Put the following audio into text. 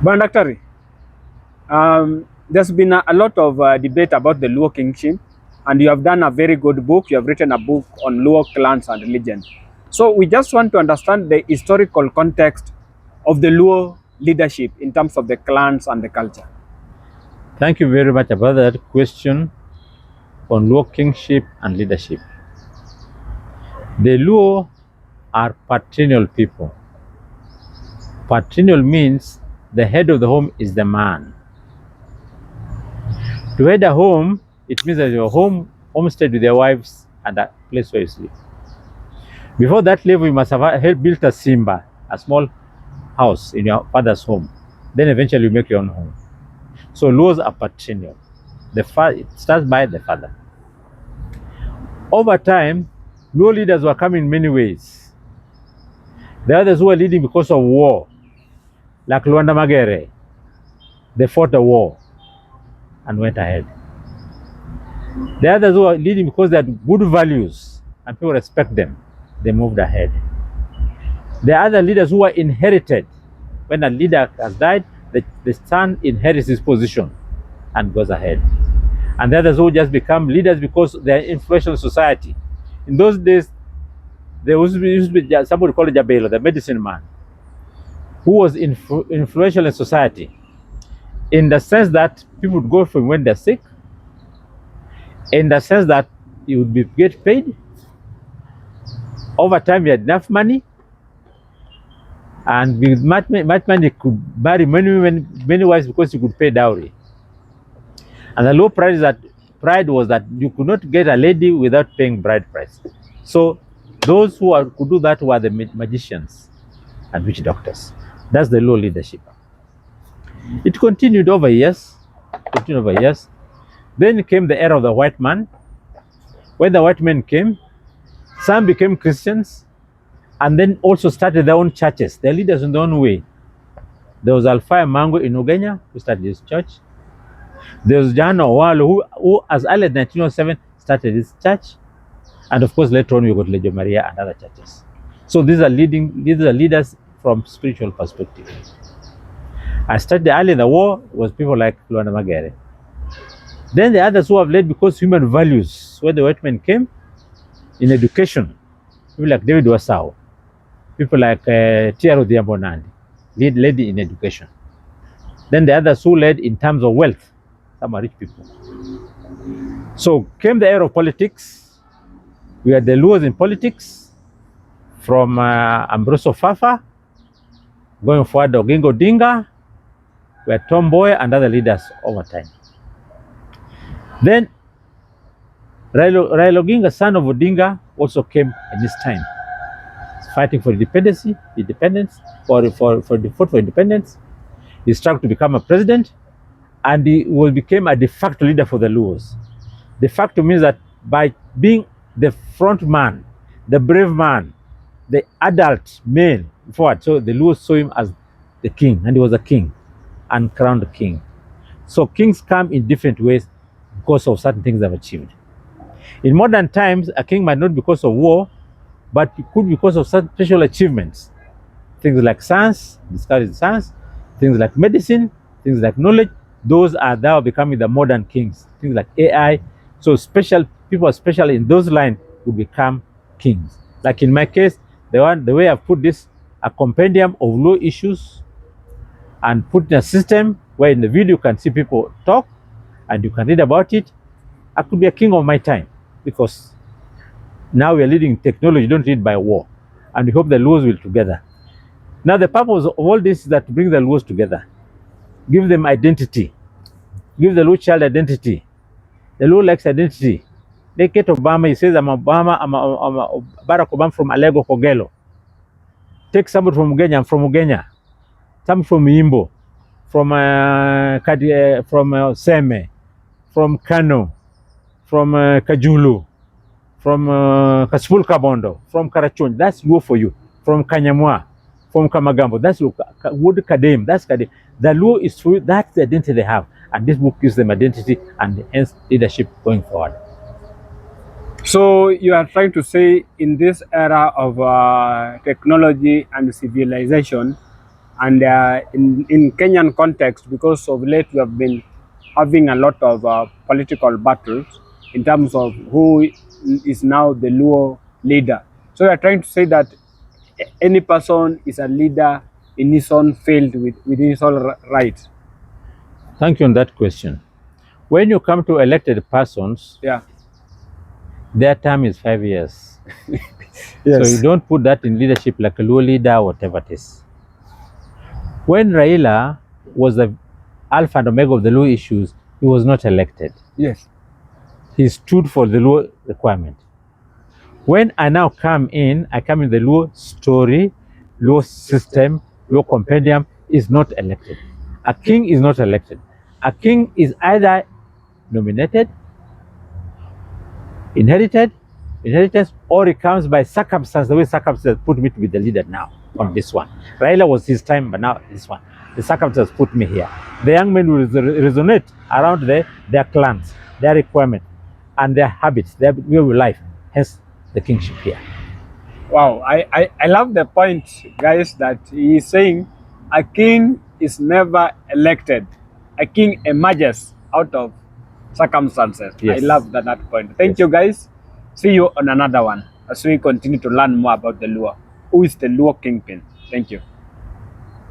But Daktari, there's been a lot of debate about the Luo kingship, and you have done a very good book. You have written a book on Luo clans and religion. So we just want to understand the historical context of the Luo leadership in terms of the clans and the culture. Thank you very much about that question on Luo kingship and leadership. The Luo are patrilineal people. Patrilineal means the head of the home is the man. To head a home, it means that your homestead with your wives and a place where you sleep. Before that level, you must have built a simba, a small house in your father's home. Then eventually you make your own home. So Luos are patrilineal. It starts by the father. Over time, Luo leaders were coming in many ways. The others who were leading because of war, like Luanda Magere, they fought a war and went ahead. The others who were leading because they had good values and people respect them, they moved ahead. The other leaders who were inherited, when a leader has died, the son inherits his position and goes ahead. And the others who just become leaders because they are influential in society. In those days, there used to be somebody called Jabelo, the medicine man, who was influential in society, in the sense that people would go for him when they're sick, in the sense that he would get paid. Over time, he had enough money, and with much money, he could marry many wives because he could pay dowry. And the low pride was that you could not get a lady without paying bride price. So those who could do that were the magicians and witch doctors. That's the Luo leadership. It continued over years. Then came the era of the white man. When the white men came, some became Christians and then also started their own churches, their leaders in their own way. There was Alpha Mango in Ugenya who started his church. There was John Owalo who as early as 1907 started his church. And of course, later on, we got Legio Maria and other churches. So these are leaders from spiritual perspective. I started early in the war was people like Luanda Magere. Then the others who have led because human values, when the white men came, in education, people like David Wasau, people like Tiaro Diambonandi, led in education. Then the others who led in terms of wealth, some are rich people. So came the era of politics. We had the Luos in politics, from Ambroso Fafa, going forward Oginga Odinga, we had Tomboy and other leaders over time. Then Raila Oginga, son of Odinga, also came in this time, fighting for independence, for independence. He struggled to become a president, and he became a de facto leader for the Luos. De facto means that by being the front man, the brave man, the adult male forward, so the Luos saw him as the king, and he was a king and crowned king. So kings come in different ways because of certain things they've achieved. In modern times, a king might not be because of war, but it could be because of certain special achievements. Things like science, discovery science, things like medicine, things like knowledge, those are now becoming the modern kings. Things like AI. So special people, especially in those lines, will become kings. Like in my case, the way I've put this, a compendium of law issues, and put in a system where in the video you can see people talk and you can read about it. I could be a king of my time because now we are leading technology, don't lead by war. And we hope the Luos will together. Now the purpose of all this is that to bring the Luos together, give them identity, give the Luo child identity. The Luo likes identity. They get Obama, he says, I'm Obama, I'm Barack Obama from Alego Kogelo. Take somebody from Ugenya, I'm from Ugenya. Some from Yimbo, from Seme, from Kano, from Kajulu, from Kasipul Kabondo, from Karachon. That's Luo for you. From Kanyamwa, from Kamagambo. That's Wood Kadem. That's Kadem. The Luo is for you. That's the identity they have. And this book gives them identity and hence leadership going forward. So you are trying to say in this era of technology and civilization, And in Kenyan context, because of late we have been having a lot of political battles in terms of who is now the Luo leader. So we are trying to say that any person is a leader in his own field within his own right. Thank you on that question. When you come to elected persons, Yeah. their term is 5 years. Yes. So you don't put that in leadership like a Luo leader, whatever it is. When Raila was the alpha and omega of the Luo issues, he was not elected. Yes. He stood for the Luo requirement. When I now come in, I come in the Luo story, Luo system, Luo compendium is not elected. A king is not elected. A king is either nominated, inheritance, or it comes by circumstance, the way circumstances put me to be the leader now on this one. Raila was his time, but now this one. The circumstances put me here. The young men will resonate around their clans, their requirement, and their habits, their way of life, hence the kingship here. Wow, I love the point, guys, that he is saying a king is never elected. A king emerges out of circumstances. Yes. I love that point. Thank you, guys. See you on another one as we continue to learn more about the Luo. Who is the Luo Kingpin? Thank you.